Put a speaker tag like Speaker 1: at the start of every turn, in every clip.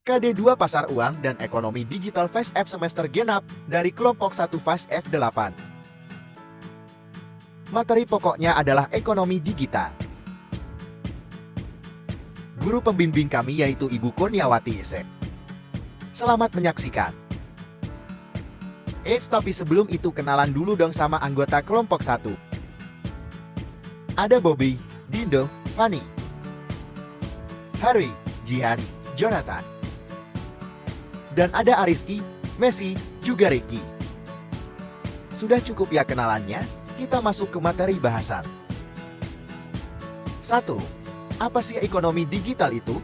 Speaker 1: KD2 Pasar Uang dan Ekonomi Digital Fast F semester genap dari kelompok 1 Fast F8. Materi pokoknya adalah ekonomi digital. Guru pembimbing kami yaitu Ibu Kurniawati Ise. Selamat menyaksikan. Tapi sebelum itu kenalan dulu dong sama anggota kelompok 1. Ada Bobby, Dindo, Fanny, Harry, Jihan, Jonathan. Dan ada Ariski, Messi, juga Rifki. Sudah cukup ya kenalannya? Kita masuk ke materi bahasan. 1. Apa sih ekonomi digital itu?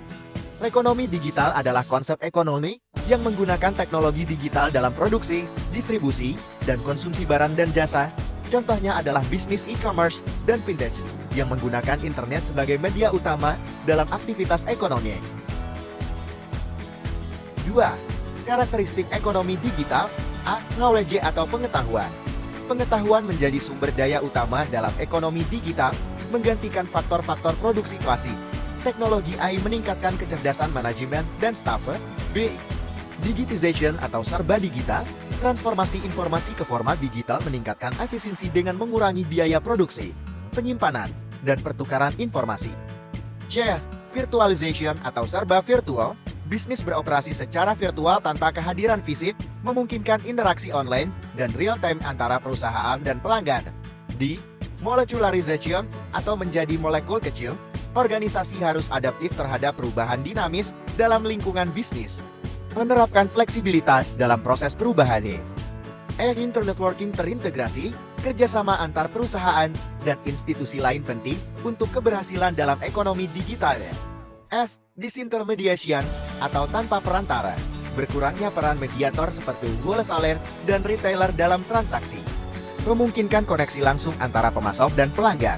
Speaker 1: Ekonomi digital adalah konsep ekonomi yang menggunakan teknologi digital dalam produksi, distribusi, dan konsumsi barang dan jasa. Contohnya adalah bisnis e-commerce dan fintech yang menggunakan internet sebagai media utama dalam aktivitas ekonomi. 2. Karakteristik ekonomi digital. A. Knowledge atau pengetahuan. Pengetahuan menjadi sumber daya utama dalam ekonomi digital, menggantikan faktor-faktor produksi klasik. Teknologi AI meningkatkan kecerdasan manajemen dan staf. B. Digitization atau serba digital. Transformasi informasi ke format digital meningkatkan efisiensi dengan mengurangi biaya produksi, penyimpanan, dan pertukaran informasi. C. Virtualization atau serba virtual. Bisnis beroperasi secara virtual tanpa kehadiran fisik, memungkinkan interaksi online dan real-time antara perusahaan dan pelanggan. D. Molecularization atau menjadi molekul kecil. Organisasi harus adaptif terhadap perubahan dinamis dalam lingkungan bisnis, menerapkan fleksibilitas dalam proses perubahan. Internetworking terintegrasi, kerjasama antar perusahaan dan institusi lain penting untuk keberhasilan dalam ekonomi digital. F. Disintermediation atau tanpa perantara, berkurangnya peran mediator seperti wholesaler dan retailer dalam transaksi, memungkinkan koneksi langsung antara pemasok dan pelanggan.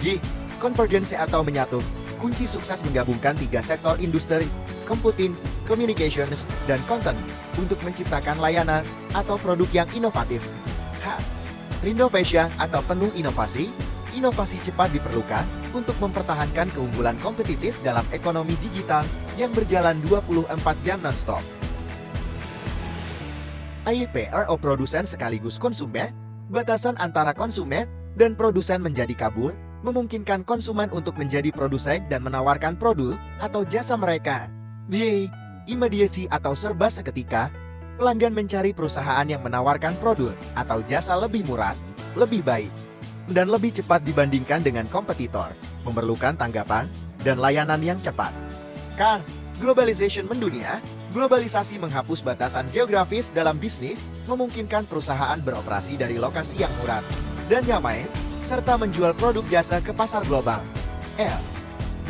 Speaker 1: G. Convergence atau menyatu, kunci sukses menggabungkan 3 sektor industri, computing, communications, dan content, untuk menciptakan layanan atau produk yang inovatif. H. Renovation atau penuh inovasi, inovasi cepat diperlukan untuk mempertahankan keunggulan kompetitif dalam ekonomi digital yang berjalan 24 jam non-stop. IPRO produsen sekaligus konsumen, batasan antara konsumen dan produsen menjadi kabur, memungkinkan konsumen untuk menjadi produsen dan menawarkan produk atau jasa mereka. D. Immediacy atau serba seketika, pelanggan mencari perusahaan yang menawarkan produk atau jasa lebih murah, lebih baik, dan lebih cepat dibandingkan dengan kompetitor, memerlukan tanggapan dan layanan yang cepat. K. Globalization mendunia, globalisasi menghapus batasan geografis dalam bisnis, memungkinkan perusahaan beroperasi dari lokasi yang murah dan nyaman, serta menjual produk jasa ke pasar global. L.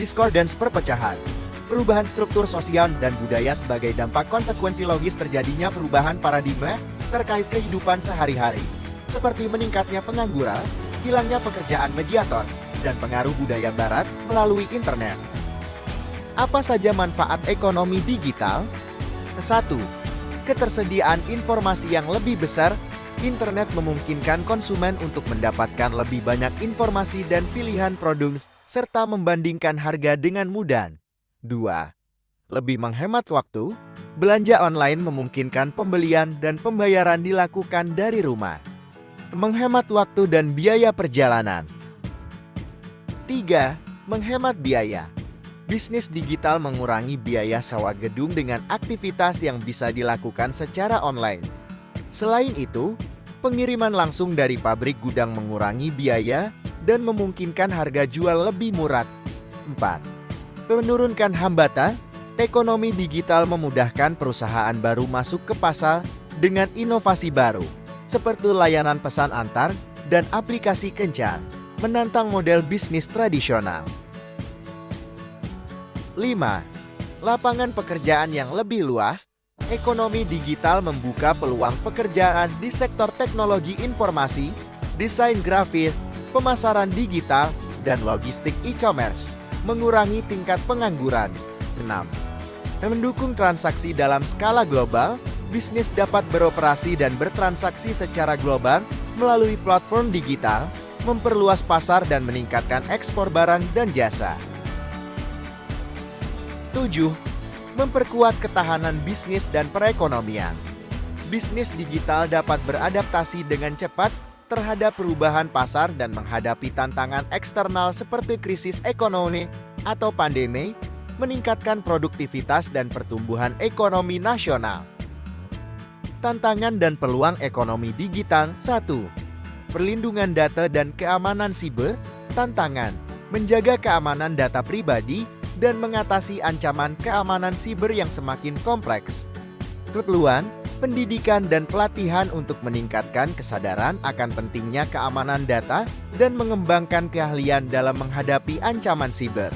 Speaker 1: Discordance perpecahan, perubahan struktur sosial dan budaya sebagai dampak konsekuensi logis terjadinya perubahan paradigma terkait kehidupan sehari-hari, seperti meningkatnya pengangguran, hilangnya pekerjaan mediator, dan pengaruh budaya barat melalui internet. Apa saja manfaat ekonomi digital? 1. Ketersediaan informasi yang lebih besar. Internet memungkinkan konsumen untuk mendapatkan lebih banyak informasi dan pilihan produk, serta membandingkan harga dengan mudah. 2. Lebih menghemat waktu. Belanja online memungkinkan pembelian dan pembayaran dilakukan dari rumah, menghemat waktu dan biaya perjalanan. 3. Menghemat biaya. Bisnis digital mengurangi biaya sewa gedung dengan aktivitas yang bisa dilakukan secara online. Selain itu, pengiriman langsung dari pabrik gudang mengurangi biaya dan memungkinkan harga jual lebih murah. 4. Menurunkan hambatan. Ekonomi digital memudahkan perusahaan baru masuk ke pasar dengan inovasi baru, seperti layanan pesan antar dan aplikasi kencan, menantang model bisnis tradisional. 5. Lapangan pekerjaan yang lebih luas. Ekonomi digital membuka peluang pekerjaan di sektor teknologi informasi, desain grafis, pemasaran digital, dan logistik e-commerce, mengurangi tingkat pengangguran. 6. Mendukung transaksi dalam skala global. Bisnis dapat beroperasi dan bertransaksi secara global melalui platform digital, memperluas pasar dan meningkatkan ekspor barang dan jasa. 7. Memperkuat ketahanan bisnis dan perekonomian. Bisnis digital dapat beradaptasi dengan cepat terhadap perubahan pasar dan menghadapi tantangan eksternal seperti krisis ekonomi atau pandemi, meningkatkan produktivitas dan pertumbuhan ekonomi nasional. Tantangan dan peluang ekonomi digital. 1. Perlindungan data dan keamanan siber. Tantangan: menjaga keamanan data pribadi dan mengatasi ancaman keamanan siber yang semakin kompleks. Peluang: pendidikan dan pelatihan untuk meningkatkan kesadaran akan pentingnya keamanan data dan mengembangkan keahlian dalam menghadapi ancaman siber.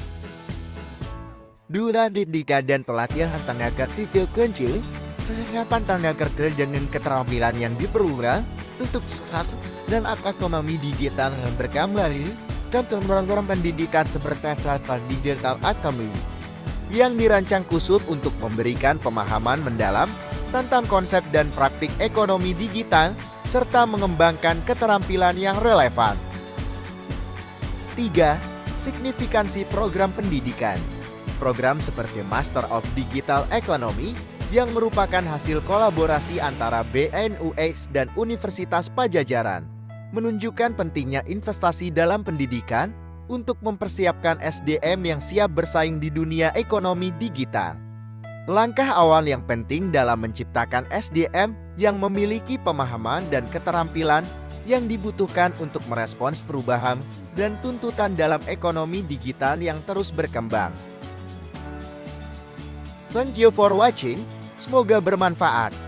Speaker 1: 2. Pendidikan dan pelatihan tenaga kerja kunci. Kesiapan tenaga kerja dengan keterampilan yang diperlukan untuk sukses dan ekonomi digital yang berkembang. Contoh program pendidikan seperti Startup Digital Academy yang dirancang khusus untuk memberikan pemahaman mendalam tentang konsep dan praktik ekonomi digital, serta mengembangkan keterampilan yang relevan. 3. Signifikansi program pendidikan. Program seperti Master of Digital Economy yang merupakan hasil kolaborasi antara BNUX dan Universitas Padjadjaran, menunjukkan pentingnya investasi dalam pendidikan untuk mempersiapkan SDM yang siap bersaing di dunia ekonomi digital. Langkah awal yang penting dalam menciptakan SDM yang memiliki pemahaman dan keterampilan yang dibutuhkan untuk merespons perubahan dan tuntutan dalam ekonomi digital yang terus berkembang. Thank you for watching, semoga bermanfaat.